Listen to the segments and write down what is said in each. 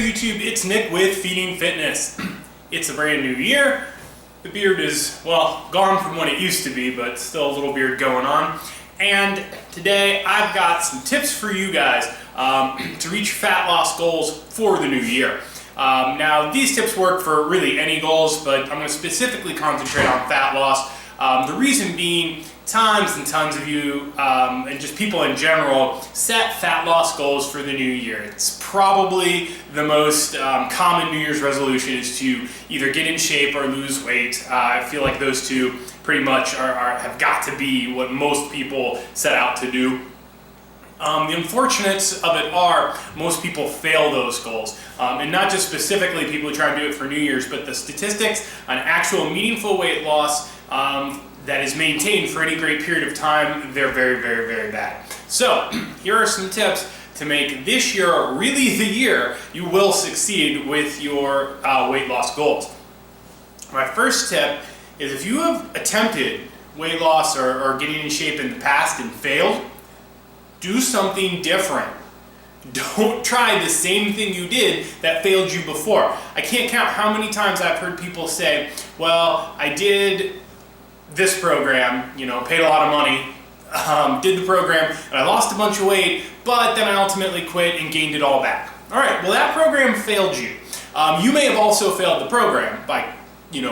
YouTube, it's Nick with Feeding Fitness. It's a brand new year. The beard is, well, gone from what it used to be, but still a little beard going on. And today I've got some tips for you guys to reach your fat loss goals for the new year. Now, these tips work for really any goals, but I'm going to specifically concentrate on fat loss. The reason being, tons and tons of you, and just people in general, set fat loss goals for the new year. It's probably the most common New Year's resolution is to either get in shape or lose weight. I feel like those two pretty much have got to be what most people set out to do. The unfortunates of it are most people fail those goals. And not just specifically people who try and do it for New Year's, but the statistics on actual meaningful weight loss that is maintained for any great period of time, they're very, very, very bad. So here are some tips to make this year really the year you will succeed with your weight loss goals. My first tip is if you have attempted weight loss or getting in shape in the past and failed, do something different. Don't try the same thing you did that failed you before. I can't count how many times I've heard people say, well, I did this program, paid a lot of money, did the program, and I lost a bunch of weight, but then I ultimately quit and gained it all back. All right, well, that program failed you. You may have also failed the program by,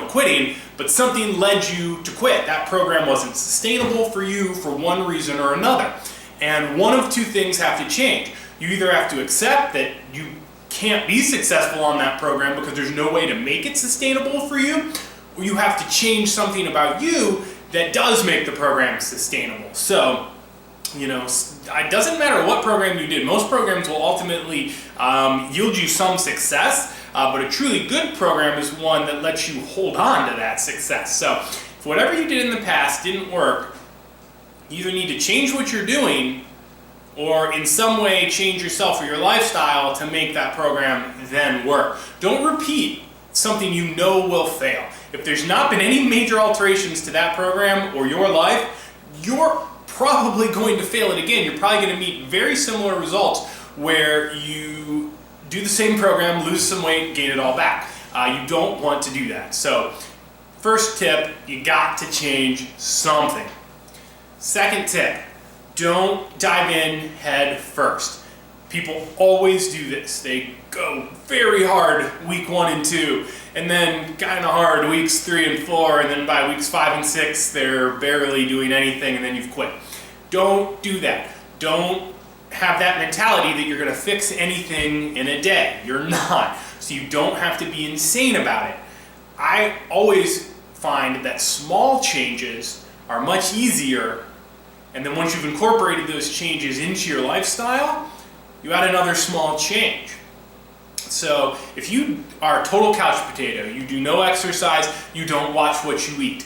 quitting, but something led you to quit. That program wasn't sustainable for you for one reason or another. And one of two things have to change. You either have to accept that you can't be successful on that program because there's no way to make it sustainable for you, or you have to change something about you that does make the program sustainable. So, it doesn't matter what program you did. Most programs will ultimately yield you some success, but a truly good program is one that lets you hold on to that success. So, if whatever you did in the past didn't work, you either need to change what you're doing or in some way change yourself or your lifestyle to make that program then work. Don't repeat something you know will fail. If there's not been any major alterations to that program or your life, you're probably going to fail it again. You're probably going to meet very similar results where you do the same program, lose some weight, gain it all back. You don't want to do that. So, first tip, you got to change something. Second tip, don't dive in head first. People always do this. They go very hard week 1 and 2, and then kind of hard weeks 3 and 4, and then by weeks 5 and 6, they're barely doing anything, and then you've quit. Don't do that. Don't have that mentality that you're going to fix anything in a day. You're not. So you don't have to be insane about it. I always find that small changes are much easier, and then once you've incorporated those changes into your lifestyle, you add another small change. So if you are a total couch potato, you do no exercise, you don't watch what you eat,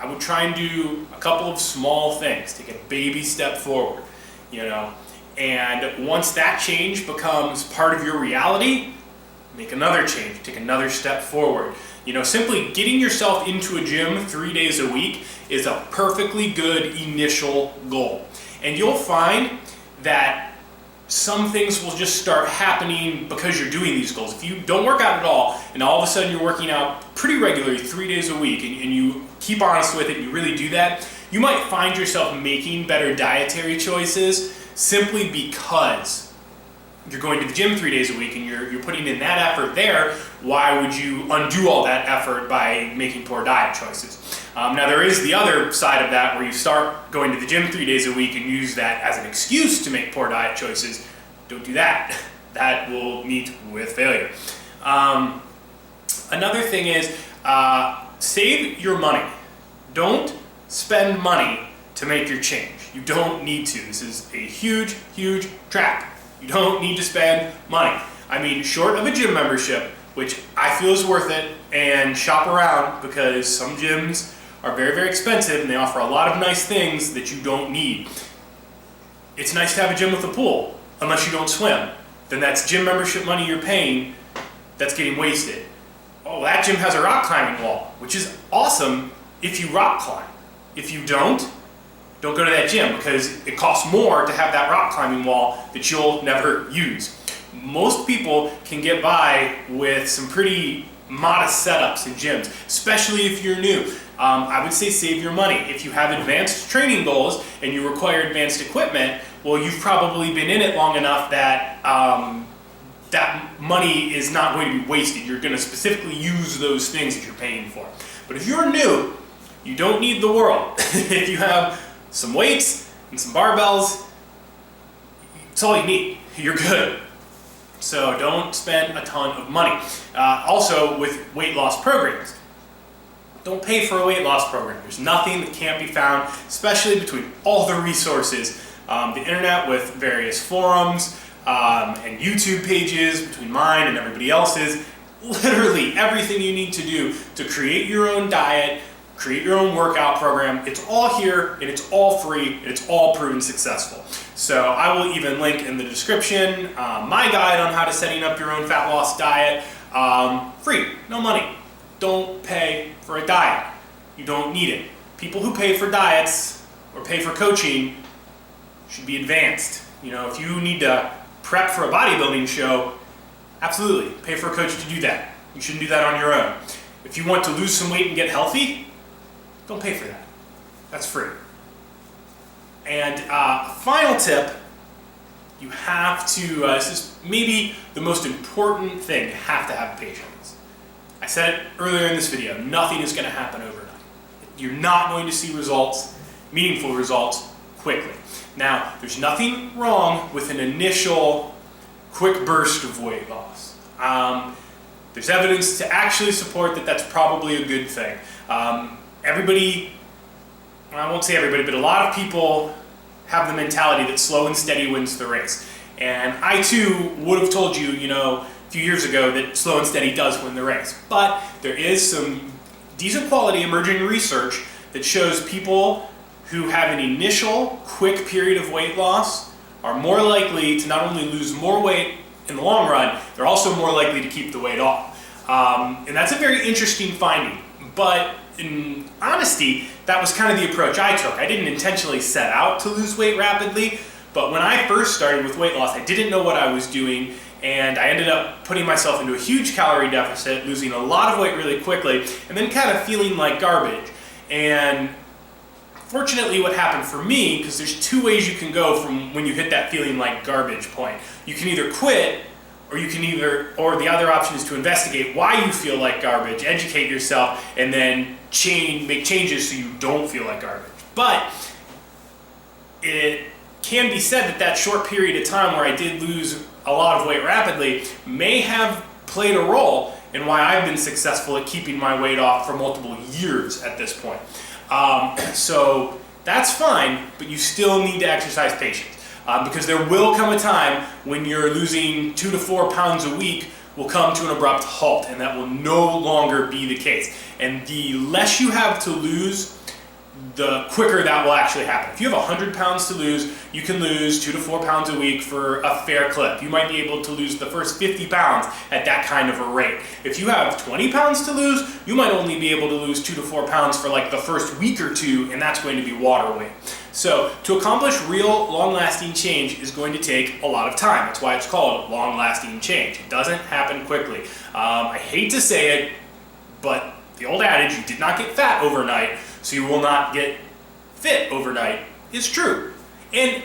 I would try and do a couple of small things, take a baby step forward, and once that change becomes part of your reality, make another change, take another step forward. Simply getting yourself into a gym 3 days a week is a perfectly good initial goal. And you'll find that some things will just start happening because you're doing these goals. If you don't work out at all, and all of a sudden you're working out pretty regularly 3 days a week, and you keep honest with it, and you really do that, you might find yourself making better dietary choices simply because you're going to the gym 3 days a week and you're putting in that effort there. Why would you undo all that effort by making poor diet choices? Now there is the other side of that where you start going to the gym 3 days a week and use that as an excuse to make poor diet choices. Don't do that. That will meet with failure. Another thing is save your money. Don't spend money to make your change. You don't need to. This is a huge, huge trap. You don't need to spend money. I mean, short of a gym membership, which I feel is worth it, and shop around because some gyms are very, very expensive and they offer a lot of nice things that you don't need. It's nice to have a gym with a pool, unless you don't swim. Then that's gym membership money you're paying that's getting wasted. Oh, that gym has a rock climbing wall, which is awesome if you rock climb. If you don't go to that gym because it costs more to have that rock climbing wall that you'll never use. most people can get by with some pretty modest setups in gyms, especially if you're new. I would say save your money. If you have advanced training goals and you require advanced equipment, well, you've probably been in it long enough that that money is not going to be wasted. You're going to specifically use those things that you're paying for. But if you're new, you don't need the world. If you have some weights and some barbells, it's all you need. You're good. So don't spend a ton of money. Also, with weight loss programs, don't pay for a weight loss program. There's nothing that can't be found, especially between all the resources, the internet with various forums and YouTube pages between mine and everybody else's. Literally everything you need to do to create your own diet, create your own workout program, it's all here and it's all free and it's all proven successful. So I will even link in the description my guide on how to setting up your own fat loss diet. Free, no money. Don't pay for a diet. You don't need it. People who pay for diets or pay for coaching should be advanced. You know, if you need to prep for a bodybuilding show, absolutely, pay for a coach to do that. You shouldn't do that on your own. If you want to lose some weight and get healthy, don't pay for that. That's free. And final tip, you have to, this is maybe the most important thing, you have to have patience. I said it earlier in this video, nothing is going to happen overnight. You're not going to see results, meaningful results, quickly. Now, there's nothing wrong with an initial quick burst of weight loss. There's evidence to actually support that that's probably a good thing. Everybody, I won't say everybody, but a lot of people have the mentality that slow and steady wins the race. And I too would have told you, a few years ago that slow and steady does win the race. But there is some decent quality emerging research that shows people who have an initial quick period of weight loss are more likely to not only lose more weight in the long run, they're also more likely to keep the weight off. And that's a very interesting finding. But in honesty, that was kind of the approach I took. I didn't intentionally set out to lose weight rapidly, but when I first started with weight loss, I didn't know what I was doing, and I ended up putting myself into a huge calorie deficit, losing a lot of weight really quickly, and then kind of feeling like garbage. And fortunately, what happened for me, because there's two ways you can go from when you hit that feeling like garbage point. You can either quit, or the other option is to investigate why you feel like garbage, educate yourself, and then make changes so you don't feel like garbage. But it can be said that that short period of time where I did lose a lot of weight rapidly may have played a role in why I've been successful at keeping my weight off for multiple years at this point. So that's fine, but you still need to exercise patience. Because there will come a time when you're losing 2 to 4 pounds a week will come to an abrupt halt, and that will no longer be the case. And the less you have to lose, the quicker that will actually happen. If you have 100 pounds to lose, you can lose 2 to 4 pounds a week for a fair clip. You might be able to lose the first 50 pounds at that kind of a rate. If you have 20 pounds to lose, you might only be able to lose 2 to 4 pounds for like the first week or two, and that's going to be water weight. So to accomplish real long-lasting change is going to take a lot of time. That's why it's called long-lasting change. It doesn't happen quickly. I hate to say it, but the old adage, you did not get fat overnight, so you will not get fit overnight, is true. And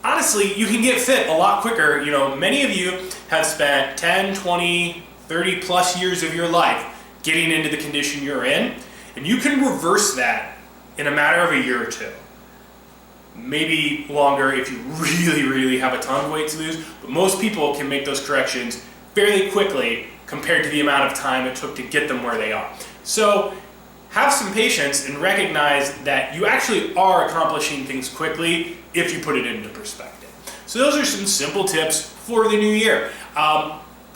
honestly, you can get fit a lot quicker. Many of you have spent 10, 20, 30 plus years of your life getting into the condition you're in, and you can reverse that in a matter of a year or two. Maybe longer if you really, really have a ton of weight to lose, but most people can make those corrections fairly quickly compared to the amount of time it took to get them where they are. So have some patience and recognize that you actually are accomplishing things quickly if you put it into perspective. So those are some simple tips for the new year.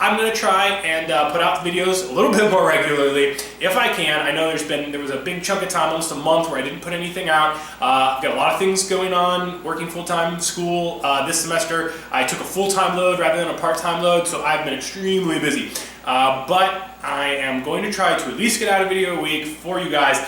I'm going to try and put out the videos a little bit more regularly if I can. I know there was a big chunk of time, almost a month, where I didn't put anything out. I've got a lot of things going on, working full-time in school this semester. I took a full-time load rather than a part-time load, so I've been extremely busy. But I am going to try to at least get out a video a week for you guys,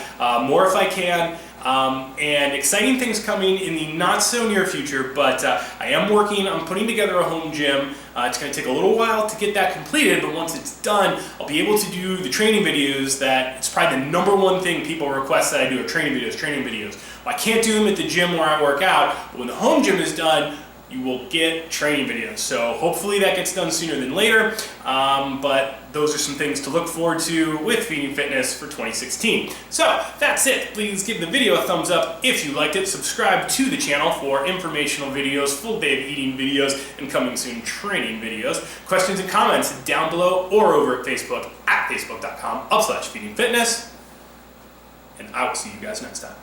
more if I can. and exciting things coming in the not so near future, but I am working on putting together a home gym. It's going to take a little while to get that completed, but once it's done, I'll be able to do the training videos that it's probably the number one thing people request that I do are training videos. Well, I can't do them at the gym where I work out, but when the home gym is done, you will get training videos. So hopefully that gets done sooner than later, but those are some things to look forward to with Feeding Fitness for 2016. So that's it. Please give the video a thumbs up if you liked it. Subscribe to the channel for informational videos, full day of eating videos, and coming soon training videos. Questions and comments down below or over at Facebook at facebook.com/feedingfitness. And I will see you guys next time.